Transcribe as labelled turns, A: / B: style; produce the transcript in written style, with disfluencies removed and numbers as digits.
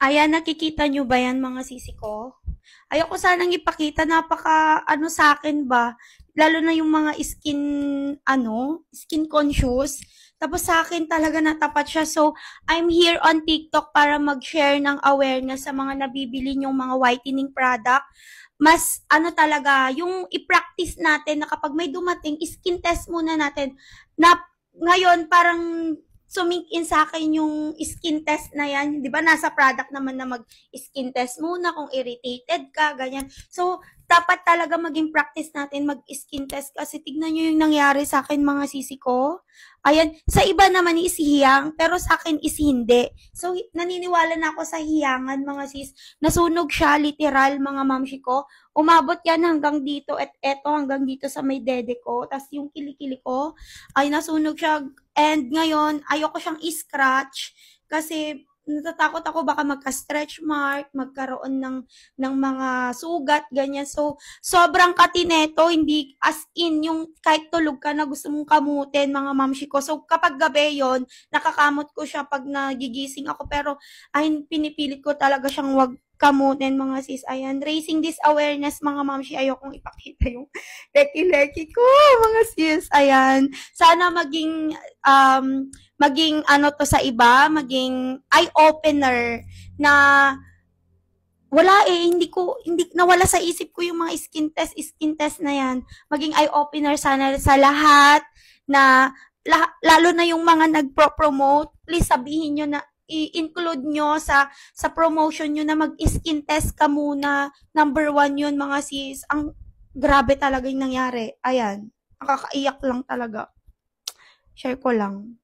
A: Ayan, nakikita nyo ba yan mga sisi ko? Ayoko sanang ipakita, napaka ano sa akin ba? Lalo na yung mga skin conscious. Tapos sa akin talaga natapat siya. So, I'm here on TikTok para mag-share ng awareness sa mga nabibili yung mga whitening product. Mas ano talaga, yung i-practice natin na kapag may dumating, skin test muna natin. Na ngayon parang sumink in sa akin yung skin test na yan. Di ba, nasa product naman na mag-skin test muna kung irritated ka, ganyan. So, dapat talaga maging practice natin mag-skin test kasi tignan nyo yung nangyari sa akin mga sisi ko. Ayan, sa iba naman is hiyang, pero sa akin is hindi. So, naniniwala na ako sa hiyangan mga sis. Nasunog siya, literal mga mamshi ko. Umabot yan hanggang dito at eto hanggang dito sa may dede ko. Tapos yung kilikili ko, ay nasunog siya. And ngayon, ayoko siyang i-scratch kasi natatakot ako baka magka-stretch mark, magkaroon ng mga sugat, ganyan. So, sobrang katineto, hindi as in yung kahit tulog ka na gusto mong kamutin, mga mamshi ko. So, kapag gabi yon nakakamot ko siya pag nagigising ako. Pero, ay, pinipilit ko talaga siyang wag kamutin, mga sis. Ayan, raising this awareness, mga mamshi. Ayokong ipakita yung leki-leki ko, mga sis. Ayan. Sana maging ano to sa iba, maging eye-opener na wala hindi nawala sa isip ko yung mga skin test na yan. Maging eye-opener sana sa lahat na lalo na yung mga nagpro-promote, please sabihin nyo na i-include nyo sa promotion nyo na mag-skin test ka muna. Number 1 yun mga sis. Ang grabe talaga yung nangyari. Ayan. Nakakaiyak lang talaga. Share ko lang.